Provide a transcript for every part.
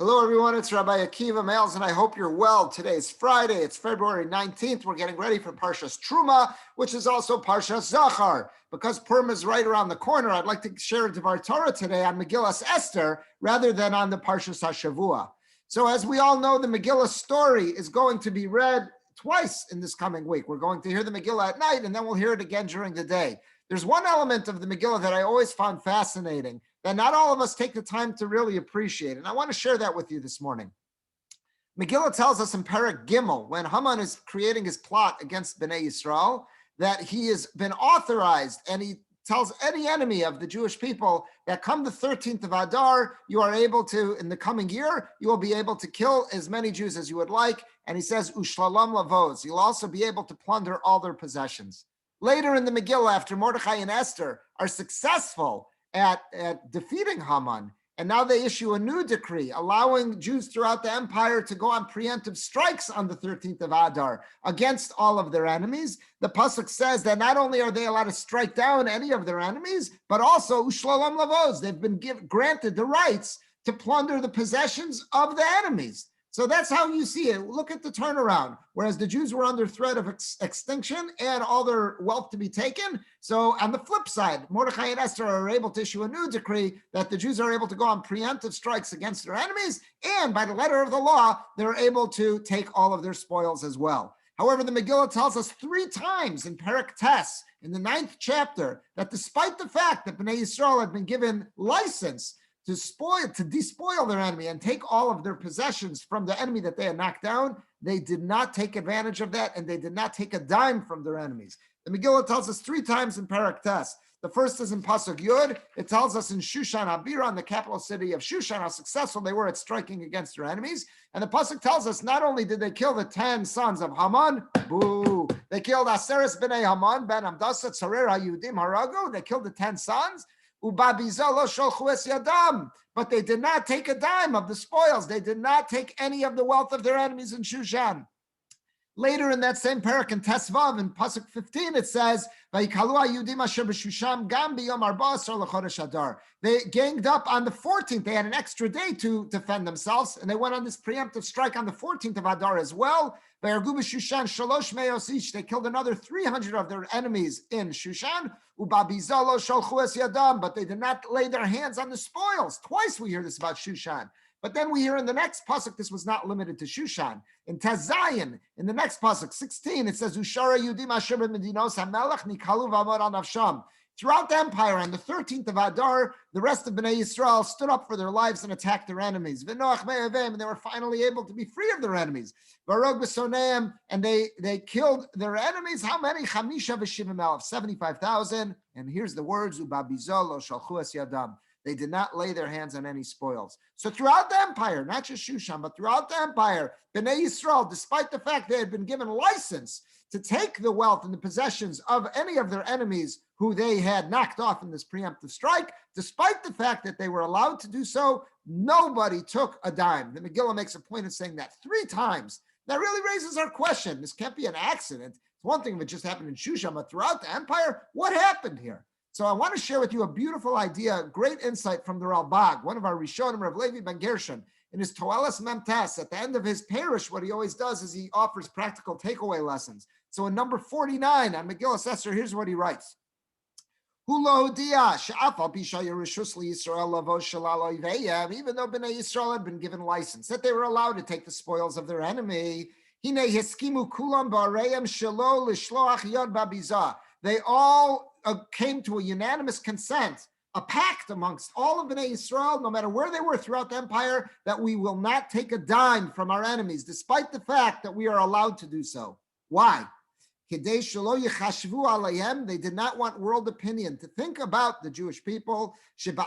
Hello, everyone. It's Rabbi Akiva Males, and I hope you're well. Today is Friday. It's February 19th. We're getting ready for Parshas Terumah, which is also Parshas Zachor. Because Purim is right around the corner, I'd like to share a Devar Torah today on Megillas Esther rather than on the Parshas HaShavua. So as we all know, the Megillah story is going to be read twice in this coming week. We're going to hear the Megillah at night, and then we'll hear it again during the day. There's one element of the Megillah that I always found fascinating that not all of us take the time to really appreciate. And I want to share that with you this morning. Megillah tells us in Perek Gimel, when Haman is creating his plot against Bnei Yisrael, that he has been authorized, and he tells any enemy of the Jewish people that come the 13th of Adar, you are able to, in the coming year, you will be able to kill as many Jews as you would like. And he says, Ushlalam lavos, you'll also be able to plunder all their possessions. Later in the Megillah, after Mordechai and Esther are successful at defeating Haman, and now they issue a new decree allowing Jews throughout the empire to go on preemptive strikes on the 13th of Adar against all of their enemies. The pasuk says that not only are they allowed to strike down any of their enemies, but also Ushlolam Lavos, they've been granted the rights to plunder the possessions of the enemies. So that's how you see it. Look at the turnaround. Whereas the Jews were under threat of extinction and all their wealth to be taken. So on the flip side, Mordechai and Esther are able to issue a new decree that the Jews are able to go on preemptive strikes against their enemies. And by the letter of the law, they're able to take all of their spoils as well. However, the Megillah tells us 3 times in Perek Tes, in the 9th chapter, that despite the fact that Bnei Yisrael had been given license to despoil their enemy and take all of their possessions from the enemy that they had knocked down, they did not take advantage of that, and they did not take a dime from their enemies. The Megillah tells us 3 times in Perek Tes. The first is in Pasuk Yud. It tells us in Shushan Abiran, the capital city of Shushan, how successful they were at striking against their enemies. And the Pasuk tells us not only did they kill the 10 sons of Haman, boo, they killed Aseres b'nei Haman, ben Amdasa, Tzarer HaYudim Haragu, they killed the 10 sons, but they did not take a dime of the spoils. They did not take any of the wealth of their enemies in Shushan. Later in that same parak in Tesvav, in Pasuk 15, it says, they ganged up on the 14th. They had an extra day to defend themselves, and they went on this preemptive strike on the 14th of Adar as well. They killed another 300 of their enemies in Shushan, but they did not lay their hands on the spoils. Twice we hear this about Shushan. But then we hear in the next pasuk, this was not limited to Shushan. In Tazayin, in the next pasuk, 16, it says, Ushara Yudim Asher Medinos HaMelech Nikalu V'amod Al Nafsham. Throughout the empire, on the 13th of Adar, the rest of Bnei Yisrael stood up for their lives and attacked their enemies. And they were finally able to be free of their enemies. And they killed their enemies. How many? 75,000. And here's the words, they did not lay their hands on any spoils. So throughout the empire, not just Shushan, but throughout the empire, Bnei Yisrael, despite the fact they had been given license to take the wealth and the possessions of any of their enemies who they had knocked off in this preemptive strike, despite the fact that they were allowed to do so, nobody took a dime. The Megillah makes a point of saying that 3 times. That really raises our question. This can't be an accident. It's one thing if it just happened in Shushan, but throughout the empire, what happened here? So I want to share with you a beautiful idea, great insight from the Rabbi, one of our Rishonim, Rav Levi ben Gershon, in his Toelas Memphis. At the end of his parish, what he always does is he offers practical takeaway lessons. So in number 49 on Megillas Esther, here's what he writes. Even though Bnei Yisrael had been given license, that they were allowed to take the spoils of their enemy, they all came to a unanimous consent, a pact amongst all of Bnei Yisrael, no matter where they were throughout the empire, that we will not take a dime from our enemies, despite the fact that we are allowed to do so. Why? They did not want world opinion to think about the Jewish people. The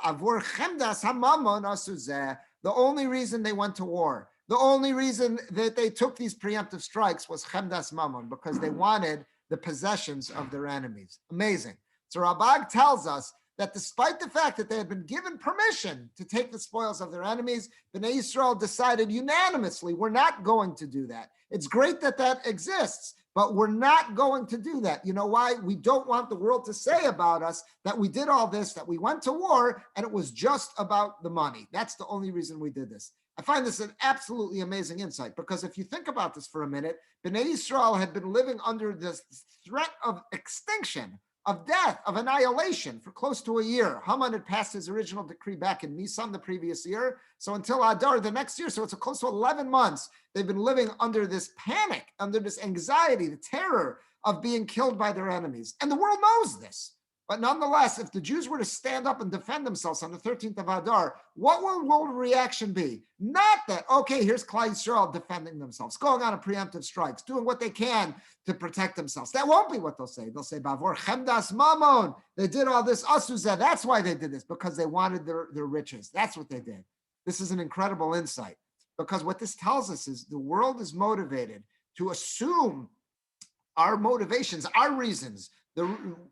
only reason they went to war, the only reason that they took these preemptive strikes was chemdas mamon, because they wanted the possessions of their enemies. Amazing. So Rabbi tells us that despite the fact that they had been given permission to take the spoils of their enemies, Bnei Yisrael decided unanimously, we're not going to do that. It's great that that exists, but we're not going to do that. You know why? We don't want the world to say about us that we did all this, that we went to war, and it was just about the money. That's the only reason we did this. I find this an absolutely amazing insight, because if you think about this for a minute, Bnei Yisrael had been living under this threat of extinction, of death, of annihilation for close to a year. Haman had passed his original decree back in Nisan the previous year. So until Adar the next year, so it's close to 11 months, they've been living under this panic, under this anxiety, the terror of being killed by their enemies. And the world knows this. But nonetheless, if the Jews were to stand up and defend themselves on the 13th of Adar, what will world reaction be? Not that, okay, here's Klal Yisrael defending themselves, going on a preemptive strikes, doing what they can to protect themselves. That won't be what they'll say. They'll say, Bavor Chemdas Mamon. They did all this Asuzah. That's why they did this, because they wanted their riches. That's what they did. This is an incredible insight, because what this tells us is the world is motivated to assume our motivations, our reasons,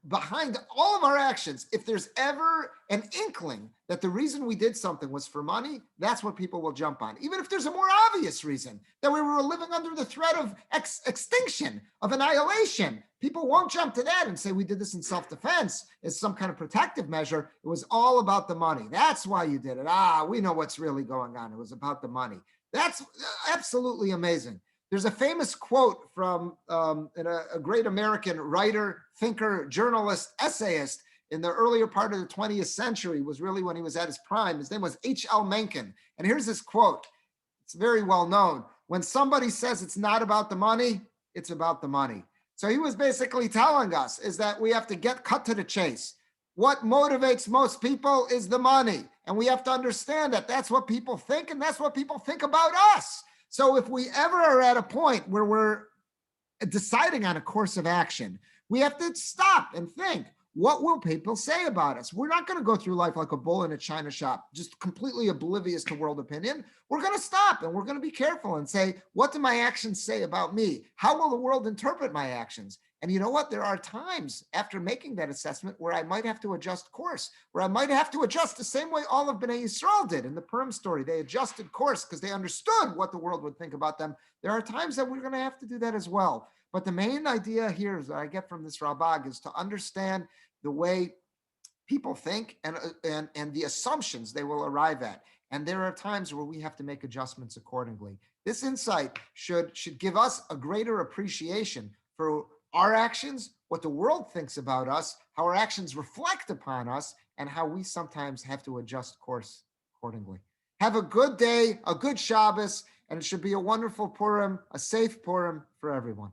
behind all of our actions. If there's ever an inkling that the reason we did something was for money, that's what people will jump on. Even if there's a more obvious reason, that we were living under the threat of extinction, of annihilation, people won't jump to that and say we did this in self-defense as some kind of protective measure. It was all about the money. That's why you did it. We know what's really going on. It was about the money. That's absolutely amazing. There's a famous quote from a great American writer, thinker, journalist, essayist in the earlier part of the 20th century, was really when he was at his prime. His name was H.L. Mencken. And here's this quote. It's very well known. When somebody says it's not about the money, it's about the money. So he was basically telling us is that we have to cut to the chase. What motivates most people is the money. And we have to understand that that's what people think, and that's what people think about us. So if we ever are at a point where we're deciding on a course of action, we have to stop and think, what will people say about us? We're not going to go through life like a bull in a china shop, just completely oblivious to world opinion. We're going to stop and we're going to be careful and say, what do my actions say about me? How will the world interpret my actions? And you know what? There are times after making that assessment where I might have to adjust course, where I might have to adjust the same way all of Bnei Yisrael did in the Purim story. They adjusted course because they understood what the world would think about them. There are times that we're going to have to do that as well. But the main idea here is that I get from this Rabbi is to understand the way people think and the assumptions they will arrive at. And there are times where we have to make adjustments accordingly. This insight should give us a greater appreciation for our actions, what the world thinks about us, how our actions reflect upon us, and how we sometimes have to adjust course accordingly. Have a good day, a good Shabbos, and it should be a wonderful Purim, a safe Purim for everyone.